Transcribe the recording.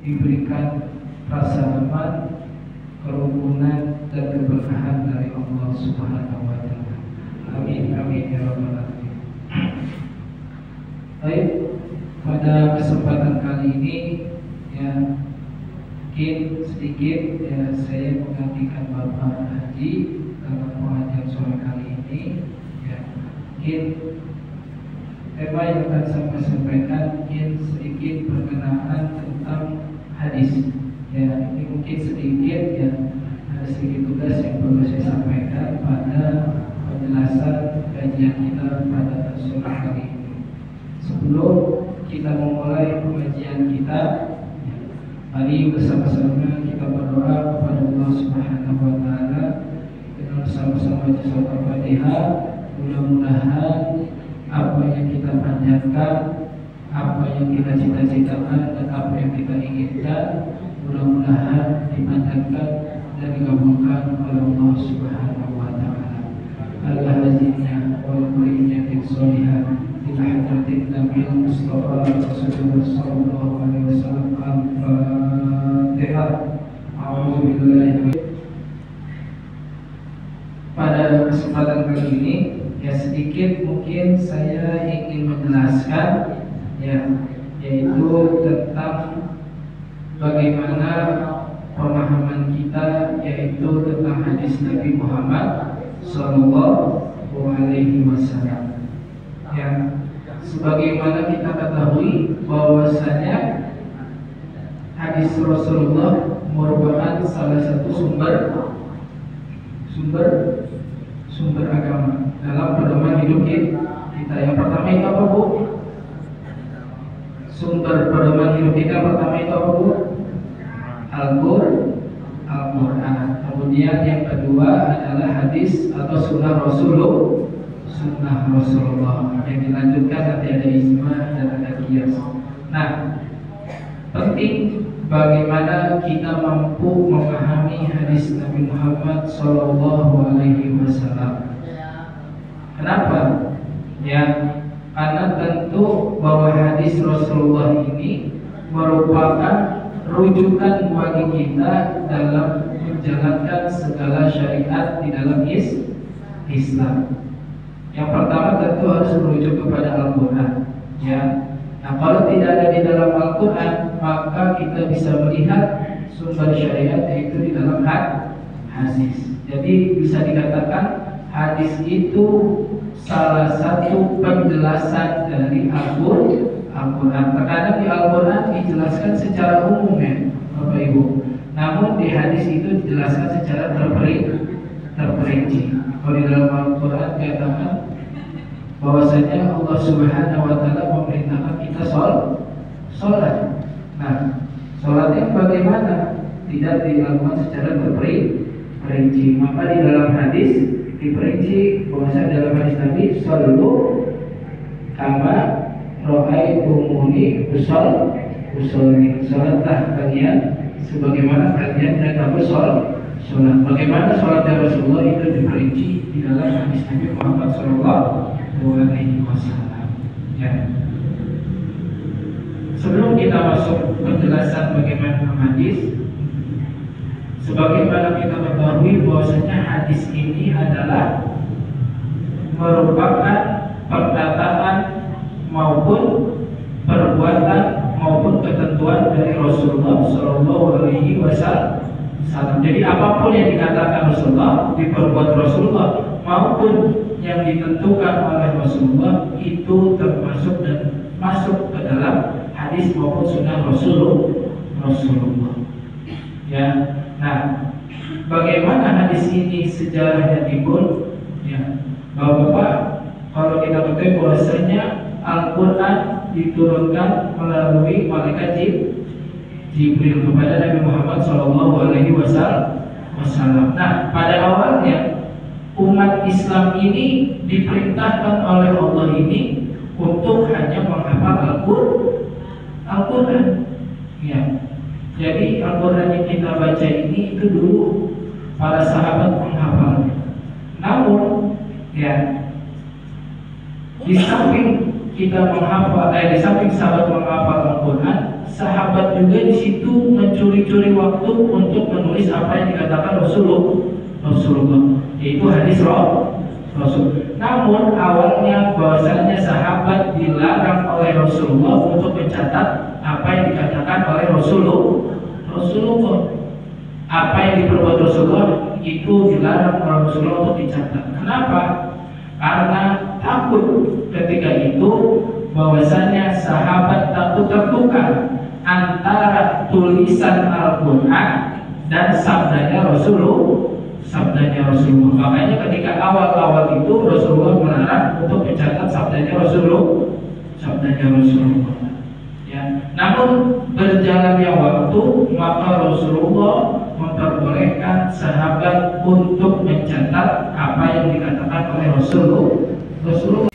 diberikan rasa aman, kerukunan dan keberkahan dari Allah Subhanahu wa taala. Amin amin ya rabbal alamin. Baik, pada kesempatan kali ini ya mungkin sedikit ya saya menggantikan Bapak Haji dalam pengajian sore kali ini ya. Mungkin tema yang akan saya sampaikan mungkin sedikit berkenaan tentang hadis ya. Ini mungkin sedikit ya, ada sedikit tugas yang perlu saya sampaikan pada penjelasan kajian kita pada sore kali ini. Sebelum kita memulai pengajian kita, mari bersama-sama kita berdoa kepada Allah Subhanahu wa taala dengan sama-sama baca surat Al-Fatihah. Mudah-mudahan apa yang kita panjatkan, apa yang kita cita-citakan dan apa yang kita inginkan mudah-mudahan dipanjatkan dan dikabulkan oleh Allah Subhanahu wa taala. Al-Hazinah wal Qur'aniyyatin Sholihan ila hadratin Nabi Mustafa Rasulullah sallallahu alaihi wasallam. Al-Fatihah. A'udzubillahi. Pada kesempatan kali ini ya sedikit mungkin saya ingin menjelaskan ya, yaitu tentang bagaimana pemahaman kita yaitu tentang hadis Nabi Muhammad Sallallahu Alaihi Wasallam. Ya, sebagaimana kita ketahui bahwasanya hadis Rasulullah merupakan salah satu sumber agama dalam pedoman hidup kita. Yang pertama itu apa, Bu? Sumber pedoman hidup kita pertama itu apa, Bu? Al-Quran. Kemudian yang kedua adalah hadis atau sunnah Rasulullah. Yang dilanjutkan nanti ada ijma dan ada qiyas. Nah, penting bagaimana kita mampu memahami hadis Nabi Muhammad Sallallahu Alaihi Wasallam. Kenapa? Ya, karena tentu bahwa hadis Rasulullah ini merupakan rujukan bagi kita dalam menjalankan segala syariat di dalam Islam. Yang pertama tentu harus merujuk kepada Al-Quran. Ya, nah kalau tidak ada di dalam Al-Quran, maka kita bisa melihat sumber syariat yaitu di dalam hadis. Jadi bisa dikatakan hadis itu salah satu penjelasan dari Al-Quran. Terkadang di Al-Quran dijelaskan secara umum ya, Bapak Ibu. Namun di hadis itu dijelaskan secara terperinci. Kalau di dalam Al-Quran dikatakan bahwasanya Allah Subhanahu wa taala memerintahkan kita sholat. Nah, sholatnya bagaimana? Tidak dilakukan secara terperinci. Maka di dalam hadis diperinci bahwasanya dalam hadis Nabi shallu kama ra'aitumuni usolli, salatlah kalian sebagaimana kalian dan aku sholat. Bagaimana sholatnya Rasulullah itu diperinci di dalam hadis Nabi Muhammad Sallallahu Alaihi Wasallam. Ya. Sebelum kita masuk penjelasan bagaimana hadis, sebagaimana kita ketahui bahwasanya hadis ini adalah merupakan perkataan maupun perbuatan maupun ketentuan dari Rasulullah Sallallahu Alaihi Wasallam. Jadi apapun yang dikatakan Rasulullah, diperbuat Rasulullah maupun yang ditentukan oleh Rasulullah itu termasuk dan masuk ke dalam hadis maupun sunnah Rasulullah. Ya, nah, bagaimana hadis ini sejarahnya timbul? Ya, Bapak, kalau kita ketahui bahwasanya Al-Quran diturunkan melalui malaikat Jibril kepada Nabi Muhammad Sallallahu Alaihi Wasallam. Nah, pada awalnya umat Islam ini diperintahkan oleh Allah ini untuk hanya menghafal Al-Quran. Ya, jadi Al-Quran yang kita baca ini itu dulu para sahabat menghafalnya. Namun, ya, di samping kita menghafal, di samping sahabat menghafal Al-Quran, sahabat juga di situ mencuri-curi waktu untuk menulis apa yang dikatakan Rasulullah, yaitu hadis Rasul. Namun awalnya bahwasanya sahabat dilarang oleh Rasulullah untuk mencatat apa yang dikatakan oleh Rasulullah. Apa yang diperbuat Rasulullah itu dilarang oleh Rasulullah untuk dicatat. Kenapa? Karena takut ketika itu bahwasanya sahabat takut tertukar antara tulisan Al-Quran dan sabdanya Rasulullah. Makanya ketika awal-awal itu Rasulullah melarang untuk mencatat sabdanya Rasulullah. Ya. Namun berjalannya waktu, maka Rasulullah memperbolehkan sahabat untuk mencatat apa yang dikatakan oleh Rasulullah.